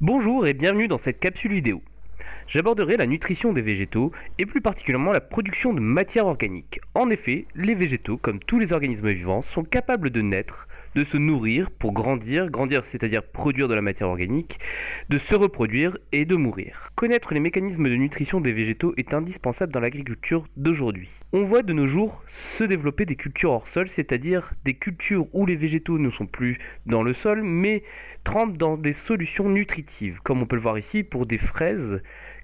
Bonjour et bienvenue dans cette capsule vidéo. J'aborderai la nutrition des végétaux et plus particulièrement la production de matière organique. En effet, les végétaux, comme tous les organismes vivants, sont capables de naître, de se nourrir pour grandir, c'est-à-dire produire de la matière organique, de se reproduire et de mourir. Connaître les mécanismes de nutrition des végétaux est indispensable dans l'agriculture d'aujourd'hui. On voit de nos jours se développer des cultures hors sol, c'est-à-dire des cultures où les végétaux ne sont plus dans le sol mais trempent dans des solutions nutritives, comme on peut le voir ici pour des fraises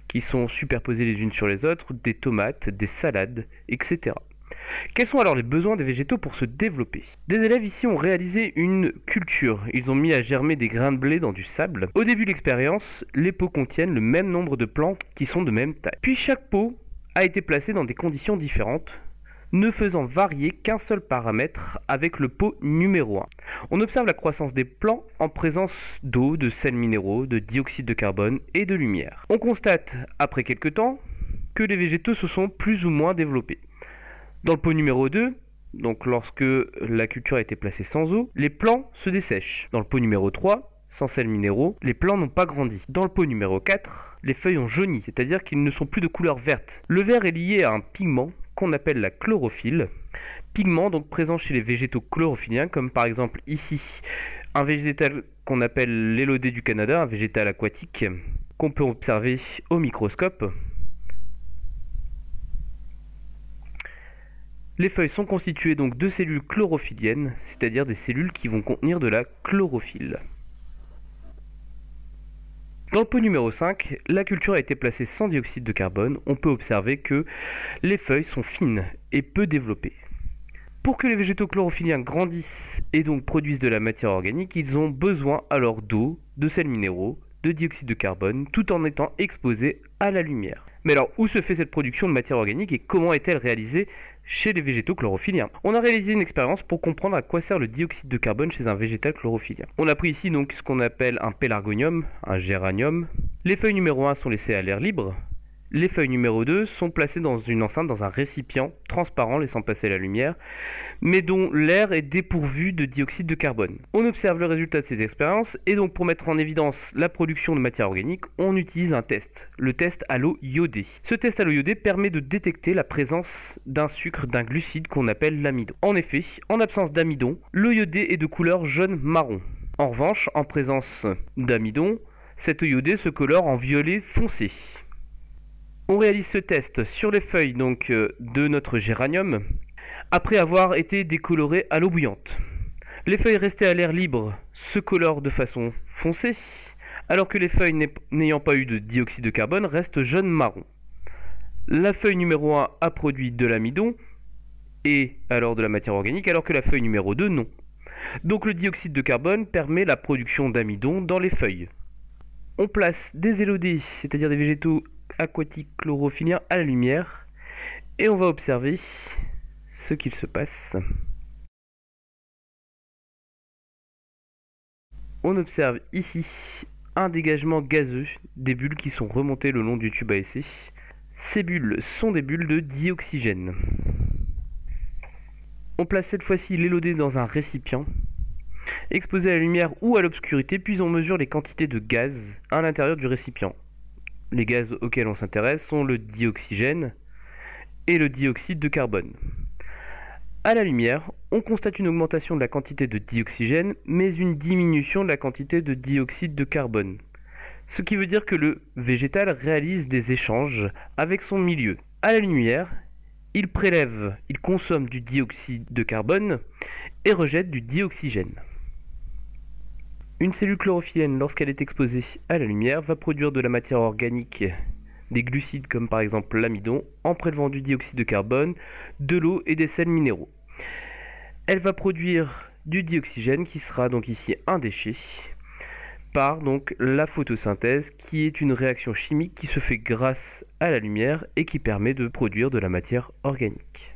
qui sont superposées les unes sur les autres, des tomates, des salades, etc. Quels sont alors les besoins des végétaux pour se développer? Des élèves ici ont réalisé une culture. Ils ont mis à germer des grains de blé dans du sable. Au début de l'expérience, les pots contiennent le même nombre de plantes qui sont de même taille. Puis chaque pot a été placé dans des conditions différentes, ne faisant varier qu'un seul paramètre avec le pot numéro 1. On observe la croissance des plants en présence d'eau, de sels minéraux, de dioxyde de carbone et de lumière. On constate, après quelques temps, que les végétaux se sont plus ou moins développés. Dans le pot numéro 2, donc lorsque la culture a été placée sans eau, les plants se dessèchent. Dans le pot numéro 3, sans sels minéraux, les plants n'ont pas grandi. Dans le pot numéro 4, les feuilles ont jauni, c'est-à-dire qu'ils ne sont plus de couleur verte. Le vert est lié à un pigment qu'on appelle la chlorophylle, pigment donc présent chez les végétaux chlorophylliens, comme par exemple ici un végétal qu'on appelle l'élodée du Canada, un végétal aquatique qu'on peut observer au microscope. Les feuilles sont constituées donc de cellules chlorophylliennes, c'est-à-dire des cellules qui vont contenir de la chlorophylle. Dans le pot numéro 5, la culture a été placée sans dioxyde de carbone. On peut observer que les feuilles sont fines et peu développées. Pour que les végétaux chlorophylliens grandissent et donc produisent de la matière organique, ils ont besoin alors d'eau, de sels minéraux, de dioxyde de carbone, tout en étant exposés à la lumière. Mais alors, où se fait cette production de matière organique et comment est-elle réalisée chez les végétaux chlorophylliens? On a réalisé une expérience pour comprendre à quoi sert le dioxyde de carbone chez un végétal chlorophyllien. On a pris ici donc ce qu'on appelle un pélargonium, un géranium. Les feuilles numéro 1 sont laissées à l'air libre. Les feuilles numéro 2 sont placées dans une enceinte, dans un récipient transparent laissant passer la lumière, mais dont l'air est dépourvu de dioxyde de carbone. On observe le résultat de ces expériences, et donc pour mettre en évidence la production de matière organique, on utilise un test, le test à l'eau iodée. Ce test à l'eau iodée permet de détecter la présence d'un sucre, d'un glucide qu'on appelle l'amidon. En effet, en absence d'amidon, l'eau iodée est de couleur jaune-marron. En revanche, en présence d'amidon, cette eau iodée se colore en violet foncé. On réalise ce test sur les feuilles donc, de notre géranium après avoir été décolorées à l'eau bouillante. Les feuilles restées à l'air libre se colorent de façon foncée, alors que les feuilles n'ayant pas eu de dioxyde de carbone restent jaune-marron. La feuille numéro 1 a produit de l'amidon et alors de la matière organique, alors que la feuille numéro 2 non. Donc le dioxyde de carbone permet la production d'amidon dans les feuilles. On place des élodées, c'est-à-dire des végétaux aquatiques chlorophyllien à la lumière et on va observer ce qu'il se passe. On observe ici un dégagement gazeux des bulles qui sont remontées le long du tube à essai. Ces bulles sont des bulles de dioxygène. On place cette fois-ci l'élodée dans un récipient exposé à la lumière ou à l'obscurité, puis on mesure les quantités de gaz à l'intérieur du récipient. Les gaz auxquels on s'intéresse sont le dioxygène et le dioxyde de carbone. À la lumière, on constate une augmentation de la quantité de dioxygène, mais une diminution de la quantité de dioxyde de carbone. Ce qui veut dire que le végétal réalise des échanges avec son milieu. À la lumière, il prélève, il consomme du dioxyde de carbone et rejette du dioxygène. Une cellule chlorophyllienne, lorsqu'elle est exposée à la lumière, va produire de la matière organique, des glucides comme par exemple l'amidon, en prélevant du dioxyde de carbone, de l'eau et des sels minéraux. Elle va produire du dioxygène qui sera donc ici un déchet par donc la photosynthèse qui est une réaction chimique qui se fait grâce à la lumière et qui permet de produire de la matière organique.